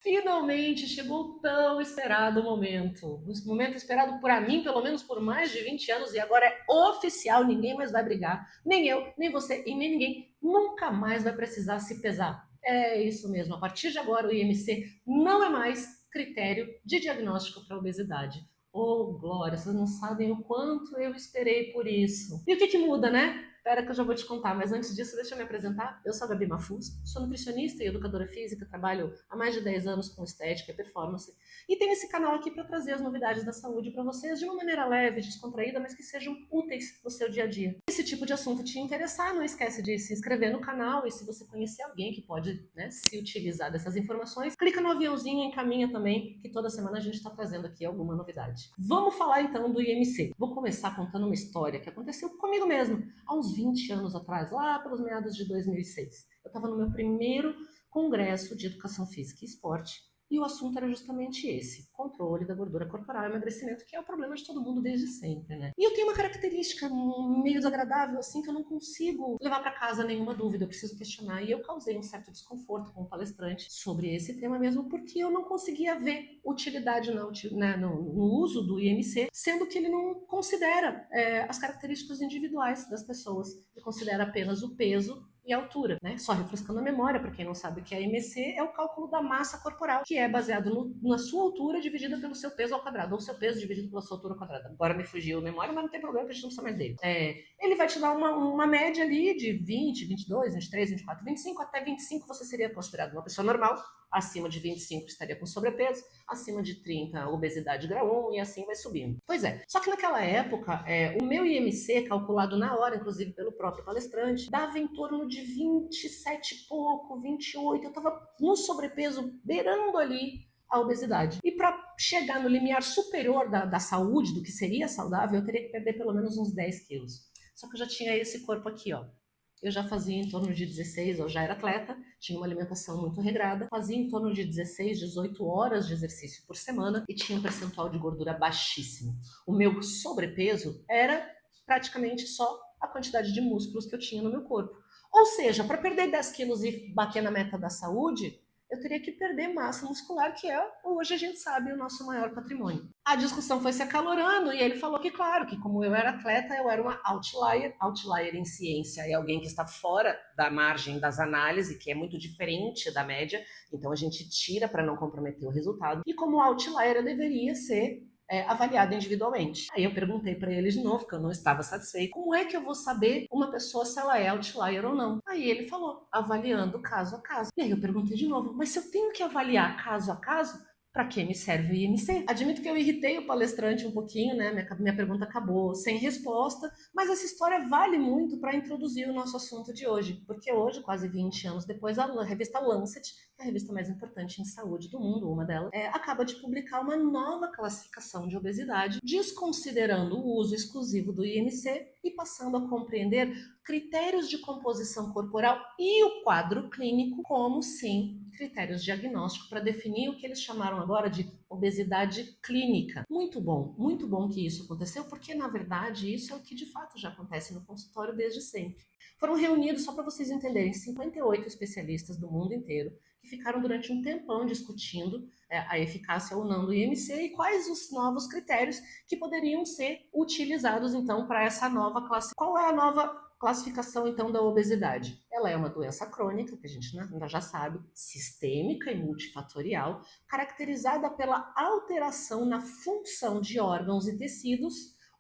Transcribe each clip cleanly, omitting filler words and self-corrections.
Finalmente chegou o tão esperado momento. Um momento esperado por mim, pelo menos por mais de 20 anos, e agora é oficial, ninguém mais vai brigar. Nem eu, nem você e nem ninguém nunca mais vai precisar se pesar. É isso mesmo, a partir de agora o IMC não é mais critério de diagnóstico para obesidade. Oh, Glória, vocês não sabem o quanto eu esperei por isso. E o que muda, né? Espera que eu já vou te contar, mas antes disso, deixa eu me apresentar. Eu sou a Gabi Mafuz, sou nutricionista e educadora física, trabalho há mais de 10 anos com estética e performance, e tenho esse canal aqui para trazer as novidades da saúde para vocês de uma maneira leve, descontraída, mas que sejam úteis no seu dia a dia. Se esse tipo de assunto te interessar, não esquece de se inscrever no canal, e se você conhecer alguém que pode, né, se utilizar dessas informações, clica no aviãozinho e encaminha também, que toda semana a gente está trazendo aqui alguma novidade. Vamos falar então do IMC. Vou começar contando uma história que aconteceu comigo mesmo, há uns 20 anos atrás, lá pelos meados de 2006. Eu estava no meu primeiro congresso de educação física e esporte, e o assunto era justamente esse: controle da gordura corporal e emagrecimento, que é o problema de todo mundo desde sempre, né? E eu tenho uma característica meio desagradável, assim, que eu não consigo levar para casa nenhuma dúvida, eu preciso questionar, e eu causei um certo desconforto com o palestrante sobre esse tema mesmo, porque eu não conseguia ver utilidade no uso do IMC, sendo que ele não considera as características individuais das pessoas, ele considera apenas o peso e altura, né? Só refrescando a memória, para quem não sabe o que é IMC, é o cálculo da massa corporal, que é baseado na sua altura dividida pelo seu peso ao quadrado, ou seu peso dividido pela sua altura ao quadrado. Agora me fugiu a memória, mas não tem problema, que a gente não precisa mais dele. Ele vai te dar uma média ali de 20, 22, 23, 24, 25, até 25 você seria considerado uma pessoa normal, acima de 25 estaria com sobrepeso, acima de 30 obesidade grau 1, e assim vai subindo. Pois é, só que naquela época, o meu IMC, calculado na hora, inclusive pelo próprio palestrante, dava em torno de 27 e pouco, 28, eu estava no sobrepeso, beirando ali a obesidade. E para chegar no limiar superior da saúde, do que seria saudável, eu teria que perder pelo menos uns 10 quilos. Só que eu já tinha esse corpo aqui, ó. Eu já fazia em torno de 16, eu já era atleta, tinha uma alimentação muito regrada, fazia em torno de 16, 18 horas de exercício por semana e tinha um percentual de gordura baixíssimo. O meu sobrepeso era praticamente só a quantidade de músculos que eu tinha no meu corpo. Ou seja, para perder 10 quilos e bater na meta da saúde, eu teria que perder massa muscular, que é, hoje a gente sabe, o nosso maior patrimônio. A discussão foi se acalorando e ele falou que, claro, que como eu era atleta, eu era uma outlier. Outlier em ciência é alguém que está fora da margem das análises, que é muito diferente da média, então a gente tira para não comprometer o resultado. E como outlier, eu deveria ser avaliado individualmente. Aí eu perguntei para ele de novo, que eu não estava satisfeito, como é que eu vou saber uma pessoa se ela é outlier ou não? Aí ele falou, avaliando caso a caso. E aí eu perguntei de novo, mas se eu tenho que avaliar caso a caso, para que me serve o IMC? Admito que eu irritei o palestrante um pouquinho, né? Minha pergunta acabou sem resposta, mas essa história vale muito para introduzir o nosso assunto de hoje, porque hoje, quase 20 anos depois, a revista Lancet, que é a revista mais importante em saúde do mundo, uma delas, acaba de publicar uma nova classificação de obesidade, desconsiderando o uso exclusivo do IMC e passando a compreender critérios de composição corporal e o quadro clínico como, sim, critérios diagnósticos para definir o que eles chamaram agora de obesidade clínica. Muito bom que isso aconteceu, porque na verdade isso é o que de fato já acontece no consultório desde sempre. Foram reunidos, só para vocês entenderem, 58 especialistas do mundo inteiro que ficaram durante um tempão discutindo a eficácia ou não do IMC e quais os novos critérios que poderiam ser utilizados então para essa nova classe. Qual é a nova classificação, então, da obesidade? Ela é uma doença crônica, que a gente já sabe, sistêmica e multifatorial, caracterizada pela alteração na função de órgãos e tecidos,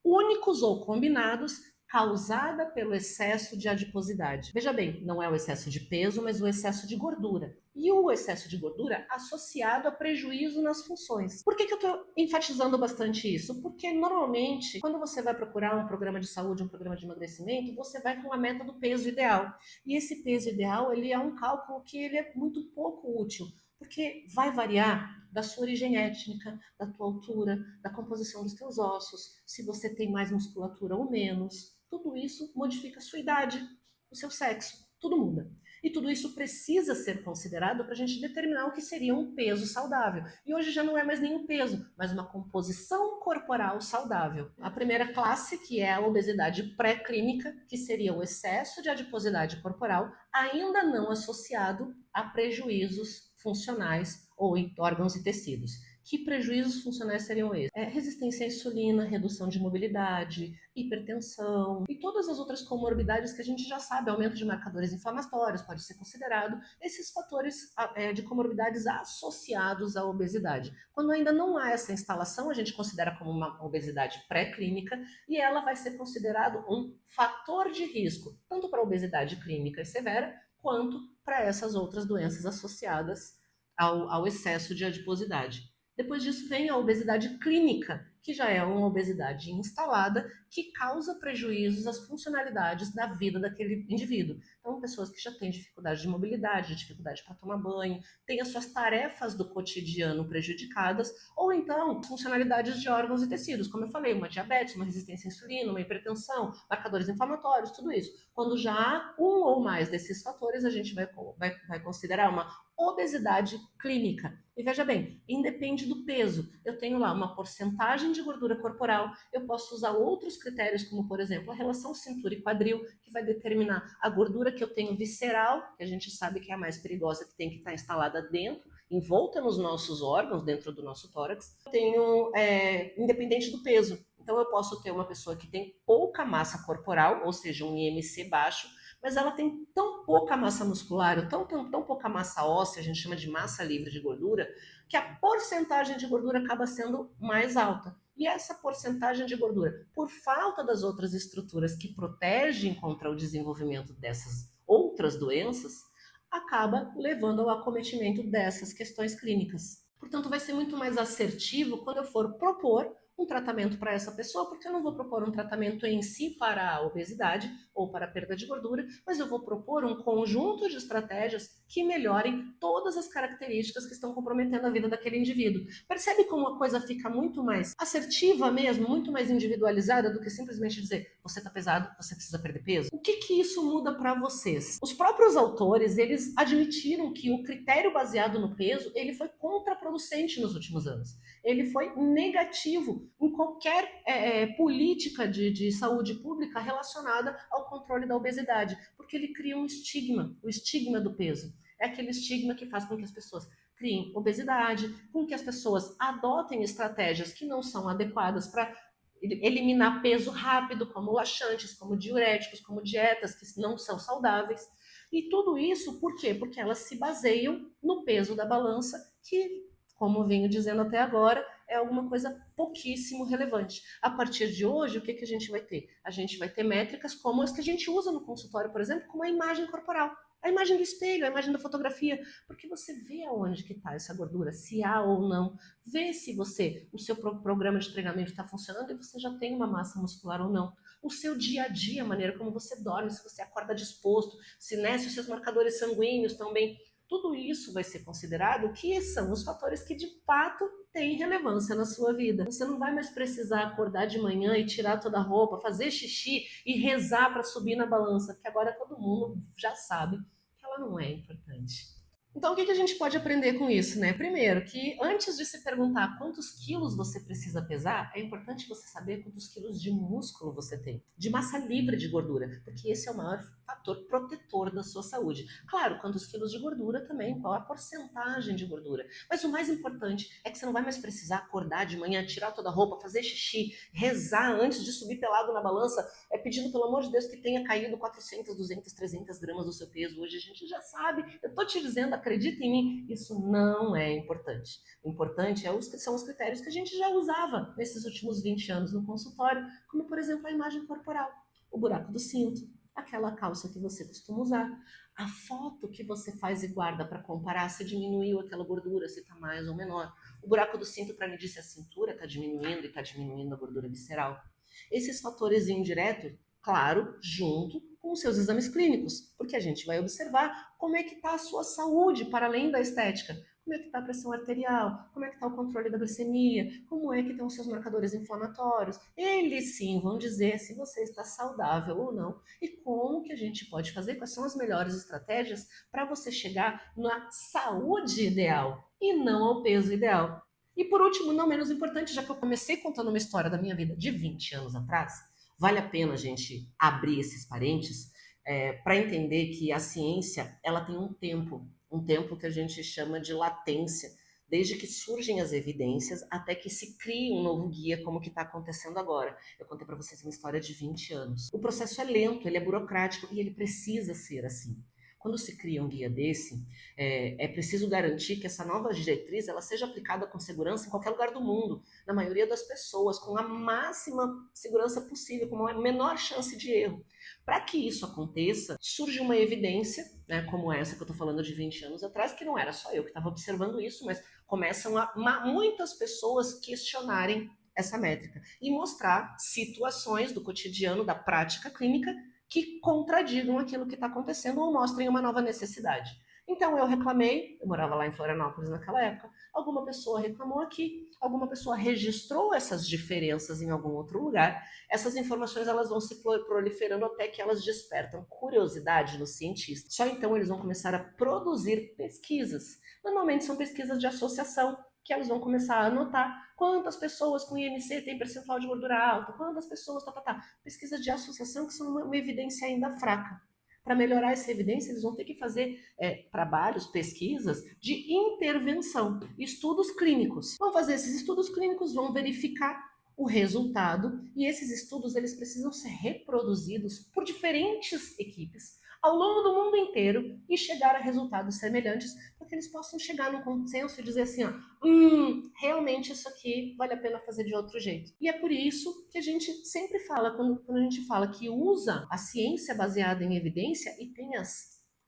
únicos ou combinados, causada pelo excesso de adiposidade. Veja bem, não é o excesso de peso, mas o excesso de gordura. E o excesso de gordura associado a prejuízo nas funções. Por que eu estou enfatizando bastante isso? Porque normalmente, quando você vai procurar um programa de saúde, um programa de emagrecimento, você vai com a meta do peso ideal. E esse peso ideal, ele é um cálculo que ele é muito pouco útil, porque vai variar da sua origem étnica, da tua altura, da composição dos teus ossos, se você tem mais musculatura ou menos. Tudo isso modifica a sua idade, o seu sexo, tudo muda. E tudo isso precisa ser considerado para a gente determinar o que seria um peso saudável. E hoje já não é mais nenhum peso, mas uma composição corporal saudável. A primeira classe, que é a obesidade pré-clínica, que seria o excesso de adiposidade corporal, ainda não associado a prejuízos funcionais ou em órgãos e tecidos. Que prejuízos funcionais seriam esses? Resistência à insulina, redução de mobilidade, hipertensão e todas as outras comorbidades que a gente já sabe, aumento de marcadores inflamatórios, pode ser considerado esses fatores de comorbidades associados à obesidade. Quando ainda não há essa instalação, a gente considera como uma obesidade pré-clínica e ela vai ser considerado um fator de risco, tanto para a obesidade clínica e severa, quanto para essas outras doenças associadas ao excesso de adiposidade. Depois disso vem a obesidade clínica, que já é uma obesidade instalada que causa prejuízos às funcionalidades da vida daquele indivíduo. Então, pessoas que já têm dificuldade de mobilidade, dificuldade para tomar banho, têm as suas tarefas do cotidiano prejudicadas, ou então funcionalidades de órgãos e tecidos, como eu falei, uma diabetes, uma resistência à insulina, uma hipertensão, marcadores inflamatórios, tudo isso. Quando já há um ou mais desses fatores, a gente vai considerar uma obesidade clínica. E veja bem, independe do peso. Eu tenho lá uma porcentagem de gordura corporal, eu posso usar outros critérios, como por exemplo a relação cintura e quadril, que vai determinar a gordura que eu tenho visceral, que a gente sabe que é a mais perigosa, que tem que estar instalada dentro, envolta nos nossos órgãos, dentro do nosso tórax. Eu tenho, independente do peso. Então eu posso ter uma pessoa que tem pouca massa corporal, ou seja, um IMC baixo, mas ela tem tão pouca massa muscular, tão pouca massa óssea, a gente chama de massa livre de gordura, que a porcentagem de gordura acaba sendo mais alta. E essa porcentagem de gordura, por falta das outras estruturas que protegem contra o desenvolvimento dessas outras doenças, acaba levando ao acometimento dessas questões clínicas. Portanto, vai ser muito mais assertivo quando eu for propor um tratamento para essa pessoa, porque eu não vou propor um tratamento em si para a obesidade ou para a perda de gordura, mas eu vou propor um conjunto de estratégias que melhorem todas as características que estão comprometendo a vida daquele indivíduo. Percebe como a coisa fica muito mais assertiva mesmo, muito mais individualizada do que simplesmente dizer, você está pesado, você precisa perder peso? O que isso muda para vocês? Os próprios autores, eles admitiram que o critério baseado no peso, ele foi contraproducente nos últimos anos. Ele foi negativo em qualquer política de saúde pública relacionada ao controle da obesidade, porque ele cria um estigma, o estigma do peso. É aquele estigma que faz com que as pessoas criem obesidade, com que as pessoas adotem estratégias que não são adequadas para eliminar peso rápido, como laxantes, como diuréticos, como dietas que não são saudáveis. E tudo isso por quê? Porque elas se baseiam no peso da balança, que, como venho dizendo até agora, é alguma coisa pouquíssimo relevante. A partir de hoje, o que a gente vai ter? A gente vai ter métricas como as que a gente usa no consultório, por exemplo, como a imagem corporal. A imagem do espelho, a imagem da fotografia, porque você vê aonde que está essa gordura, se há ou não, vê se o seu programa de treinamento está funcionando e você já tem uma massa muscular ou não. O seu dia a dia, a maneira como você dorme, se você acorda disposto, se os seus marcadores sanguíneos estão bem. Tudo isso vai ser considerado que são os fatores que de fato têm relevância na sua vida. Você não vai mais precisar acordar de manhã e tirar toda a roupa, fazer xixi e rezar para subir na balança, porque agora todo mundo já sabe que ela não é importante. Então, o que a gente pode aprender com isso, né? Primeiro, que antes de se perguntar quantos quilos você precisa pesar, é importante você saber quantos quilos de músculo você tem, de massa livre de gordura, porque esse é o maior fator protetor da sua saúde. Claro, quantos quilos de gordura também, qual a porcentagem de gordura. Mas o mais importante é que você não vai mais precisar acordar de manhã, tirar toda a roupa, fazer xixi, rezar antes de subir pelado na balança, pedindo, pelo amor de Deus, que tenha caído 400, 200, 300 gramas do seu peso. Hoje a gente já sabe, eu tô te dizendo, acredita em mim, isso não é importante. O importante são os critérios que a gente já usava nesses últimos 20 anos no consultório, como, por exemplo, a imagem corporal, o buraco do cinto, aquela calça que você costuma usar, a foto que você faz e guarda para comparar se diminuiu aquela gordura, se está mais ou menor, o buraco do cinto para medir se a cintura está diminuindo e está diminuindo a gordura visceral. Esses fatores indiretos, claro, junto com os seus exames clínicos, porque a gente vai observar como é que está a sua saúde para além da estética. Como é que está a pressão arterial? Como é que está o controle da glicemia? Como é que estão os seus marcadores inflamatórios? Eles sim vão dizer se você está saudável ou não e como que a gente pode fazer, quais são as melhores estratégias para você chegar na saúde ideal e não ao peso ideal. E por último, não menos importante, já que eu comecei contando uma história da minha vida de 20 anos atrás, vale a pena a gente abrir esses parênteses para entender que a ciência ela tem um tempo que a gente chama de latência desde que surgem as evidências até que se cria um novo guia, como que está acontecendo agora. Eu contei para vocês uma história de 20 anos. O processo é lento, ele é burocrático e ele precisa ser assim. Quando se cria um guia desse, é preciso garantir que essa nova diretriz ela seja aplicada com segurança em qualquer lugar do mundo, na maioria das pessoas, com a máxima segurança possível, com a menor chance de erro. Para que isso aconteça, surge uma evidência, né, como essa que eu estou falando de 20 anos atrás, que não era só eu que estava observando isso, mas começam muitas pessoas questionarem essa métrica e mostrar situações do cotidiano, da prática clínica, que contradigam aquilo que está acontecendo ou mostrem uma nova necessidade. Então eu reclamei, eu morava lá em Florianópolis naquela época, alguma pessoa reclamou aqui, alguma pessoa registrou essas diferenças em algum outro lugar, essas informações elas vão se proliferando até que elas despertam curiosidade nos cientistas. Só então eles vão começar a produzir pesquisas. Normalmente são pesquisas de associação, que elas vão começar a anotar quantas pessoas com IMC têm percentual de gordura alta, quantas pessoas, Pesquisas de associação que são uma evidência ainda fraca. Para melhorar essa evidência, eles vão ter que fazer trabalhos, pesquisas de intervenção, estudos clínicos. Vão fazer esses estudos clínicos, vão verificar o resultado e esses estudos eles precisam ser reproduzidos por diferentes equipes ao longo do mundo inteiro e chegar a resultados semelhantes para que eles possam chegar num consenso e dizer assim, ó, realmente isso aqui vale a pena fazer de outro jeito. E é por isso que a gente sempre fala, quando a gente fala que usa a ciência baseada em evidência e tem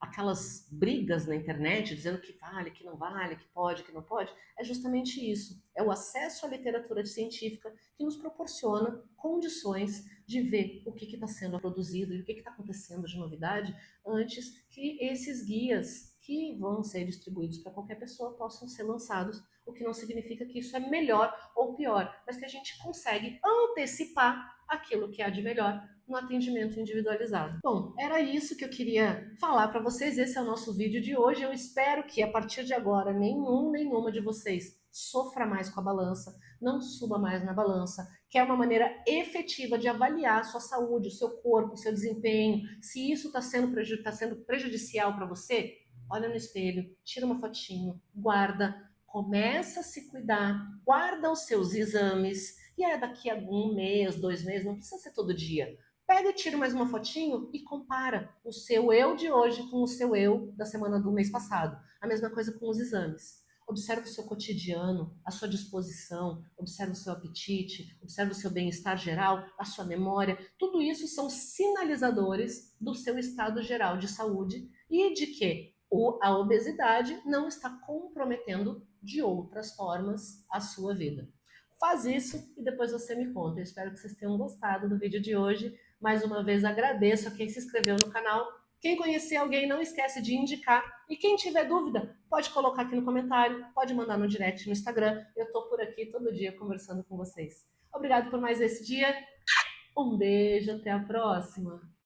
aquelas brigas na internet dizendo que vale, que não vale, que pode, que não pode, é justamente isso. É o acesso à literatura científica que nos proporciona condições de ver o que está sendo produzido e o que está acontecendo de novidade antes que esses guias que vão ser distribuídos para qualquer pessoa possam ser lançados, o que não significa que isso é melhor ou pior, mas que a gente consegue antecipar aquilo que há de melhor no atendimento individualizado. Bom, era isso que eu queria falar para vocês. Esse é o nosso vídeo de hoje. Eu espero que a partir de agora nenhuma de vocês sofra mais com a balança, não suba mais na balança, que é uma maneira efetiva de avaliar a sua saúde, o seu corpo, o seu desempenho. Se isso está sendo prejudicial para você, olha no espelho, tira uma fotinho, guarda, começa a se cuidar, guarda os seus exames, e é daqui a um mês, 2 meses, não precisa ser todo dia. Pega e tira mais uma fotinho e compara o seu eu de hoje com o seu eu da semana do mês passado. A mesma coisa com os exames. Observe o seu cotidiano, a sua disposição, observe o seu apetite, observe o seu bem-estar geral, a sua memória. Tudo isso são sinalizadores do seu estado geral de saúde e de que a obesidade não está comprometendo de outras formas a sua vida. Faz isso e depois você me conta. Eu espero que vocês tenham gostado do vídeo de hoje. Mais uma vez agradeço a quem se inscreveu no canal. Quem conhecer alguém, não esquece de indicar. E quem tiver dúvida, pode colocar aqui no comentário, pode mandar no direct no Instagram. Eu estou por aqui todo dia conversando com vocês. Obrigado por mais esse dia. Um beijo, até a próxima.